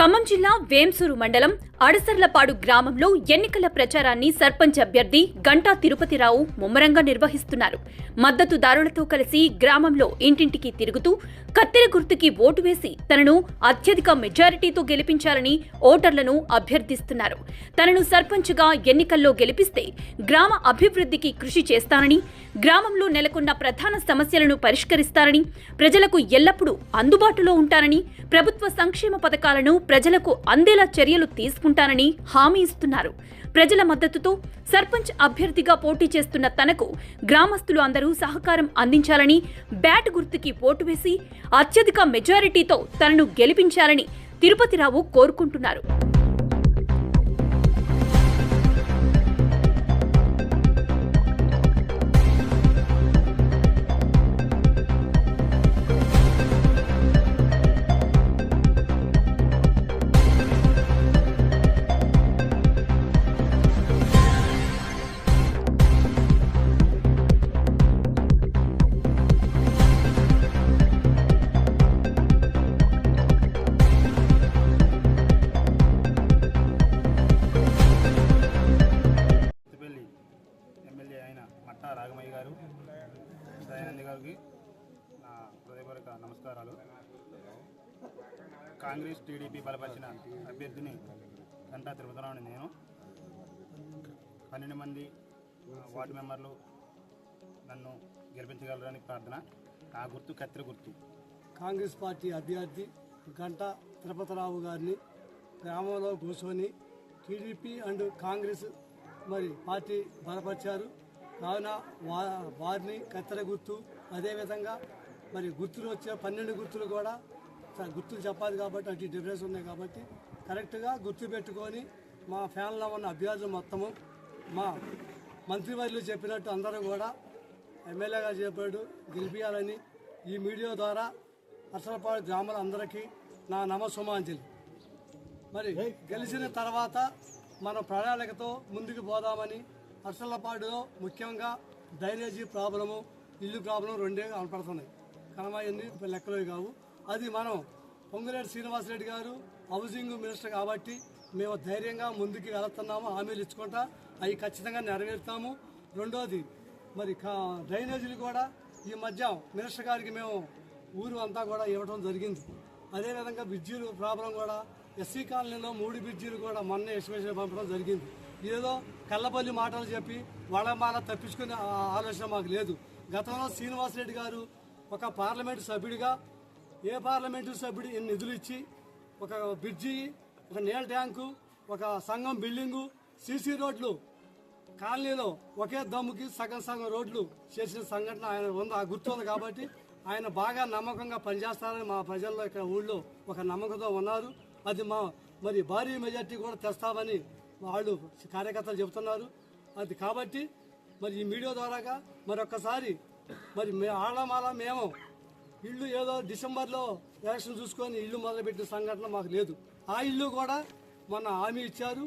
ఖమ్మం జిల్లా వేంసూరు మండలం అడసర్లపాడు గ్రామంలో ఎన్నికల ప్రచారాన్ని సర్పంచ్ అభ్యర్థి గంటా తిరుపతిరావు ముమ్మరంగా నిర్వహిస్తున్నారు. మద్దతుదారులతో కలిసి గ్రామంలో ఇంటింటికి తిరుగుతూ కత్తెర గుర్తుకి ఓటు వేసి తనను అత్యధిక మెజారిటీతో గెలిపించాలని ఓటర్లను అభ్యర్థిస్తున్నారు. తనను సర్పంచ్గా ఎన్నికల్లో గెలిపిస్తే గ్రామ అభివృద్ధికి కృషి చేస్తానని, గ్రామంలో నెలకొన్న ప్రధాన సమస్యలను పరిష్కరిస్తానని, ప్రజలకు ఎల్లప్పుడూ అందుబాటులో ఉంటానని, ప్రభుత్వ సంక్షేమ పథకాలను ప్రజలకు అందేలా చర్యలు తీసుకుంటానని హామీ ఇస్తున్నారు. ప్రజల మద్దతుతో సర్పంచ్ అభ్యర్థిగా పోటీ చేస్తున్న తనకు గ్రామస్తులు అందరూ సహకారం అందించాలని, బ్యాట్ గుర్తుకి ఓటు వేసి అత్యధిక మెజారిటీతో తనను గెలిపించాలని తిరుపతిరావు కోరుకుంటున్నారు. రాగమయ్య గారు, దయానంద్ గారికి నా హృదయపూర్వక నమస్కారాలు. కాంగ్రెస్ టీడీపీ బలపరిచిన అభ్యర్థిని గంటా తిరుపతిరావుని నేను 12 మంది వార్డు మెంబర్లు నన్ను గెలిపించగలరని ప్రార్థన. ఆ గుర్తు కత్తెర గుర్తు. కాంగ్రెస్ పార్టీ అభ్యర్థి గంటా తిరుపతిరావు గారిని గ్రామంలో కూర్చొని టీడీపీ అండ్ కాంగ్రెస్ పార్టీ బలపరిచారు. కావున వారిని కత్తెర గుర్తు, అదేవిధంగా గుర్తులు వచ్చే 12 గుర్తులు కూడా గుర్తులు చెప్పాలి కాబట్టి అటు డిఫరెన్స్ ఉన్నాయి కాబట్టి కరెక్ట్గా గుర్తు పెట్టుకొని మా ఫ్యాన్లో ఉన్న అభ్యర్థులు మొత్తము మా మంత్రివర్యులు చెప్పినట్టు అందరూ కూడా ఎమ్మెల్యేగా చెప్పాడు గెలిపించాలని ఈ మీడియా ద్వారా అసలపాడు గ్రామాలందరికీ నా నమస్సుమాంజలి. గెలిచిన తర్వాత మనం ప్రణాళికతో ముందుకు పోదామని. అర్సలపాడులో ముఖ్యంగా డ్రైనేజీ ప్రాబ్లము, ఇల్లు ప్రాబ్లం రెండే కనపడుతున్నాయి. కనమయ్యింది లెక్కలో కావు. అది మనం పొంగులేటి శ్రీనివాసరెడ్డి గారు హౌసింగ్ మినిస్టర్ కాబట్టి మేము ధైర్యంగా ముందుకు వెళుతున్నాము. హామీలు ఇచ్చుకుంటా అవి ఖచ్చితంగా నెరవేరుతాము. రెండోది డ్రైనేజీలు కూడా ఈ మధ్య మినిస్టర్ గారికి మేము ఊరు అంతా కూడా ఇవ్వడం జరిగింది. అదేవిధంగా బ్రిడ్జీలు ప్రాబ్లం కూడా ఎస్సీ కాలనీలో 3 బ్రిడ్జీలు కూడా మొన్న ఎస్టిమేషన్ పంపడం జరిగింది. ఏదో కళ్ళబల్లి మాటలు చెప్పి వాళ్ళ తప్పించుకునే ఆలోచన మాకు లేదు. గతంలో శ్రీనివాసరెడ్డి గారు ఒక పార్లమెంటు సభ్యుడిగా ఏ పార్లమెంటు సభ్యుడు ఎన్ని నిధులు ఇచ్చి ఒక బ్రిడ్జి, ఒక నీళ్ళ ట్యాంకు, ఒక సంఘం బిల్డింగు, సీసీ రోడ్లు కాలనీలో ఒకే దమ్ముకి సగం రోడ్లు చేసిన సంఘటన ఆయన ఉంది. ఆ గుర్తు ఉంది కాబట్టి ఆయన బాగా నమ్మకంగా పనిచేస్తారని మా ప్రజల్లో ఇక్కడ ఊళ్ళో ఒక నమ్మకంతో ఉన్నారు. అది భారీ మెజార్టీ కూడా తెస్తామని వాళ్ళు కార్యకర్తలు చెబుతున్నారు. అది కాబట్టి ఈ మీడియా ద్వారాగా మరొక్కసారి మేము ఇల్లు ఏదో డిసెంబర్లో ఎలక్షన్ చూసుకొని ఇల్లు మొదలుపెట్టిన సంఘటన మాకు లేదు. ఆ ఇల్లు కూడా మొన్న హామీ ఇచ్చారు.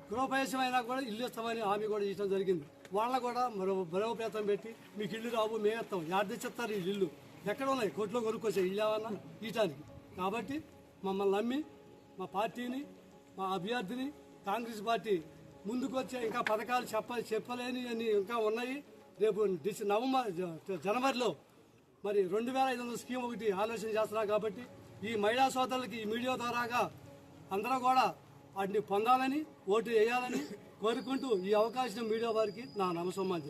గృహప్రవేశం అయినా కూడా ఇల్లు ఇస్తామని హామీ కూడా ఇచ్చడం జరిగింది. వాళ్ళ కూడా బలోపేతం పెట్టి మీకు ఇల్లు రావు మేము ఇస్తాం, తెచ్చిస్తారు ఈ ఇల్లు ఎక్కడ ఉన్నాయి, కోట్లో కొనుక్కొచ్చే ఇల్లు ఏమన్నా ఇయటానికి. కాబట్టి మమ్మల్ని నమ్మి మా పార్టీని, మా అభ్యర్థిని కాంగ్రెస్ పార్టీ ముందుకు వచ్చే ఇంకా పథకాలు చెప్పలేని అని ఇంకా ఉన్నాయి. రేపు జనవరిలో 2500 స్కీమ్ ఒకటి ఆలోచన చేస్తున్నారు. కాబట్టి ఈ మహిళా సోదరులకి ఈ మీడియా ద్వారాగా అందరూ కూడా వాటిని పొందాలని, ఓటు వేయాలని కోరుకుంటూ ఈ అవకాశం మీడియా వారికి నా నమస్కారం.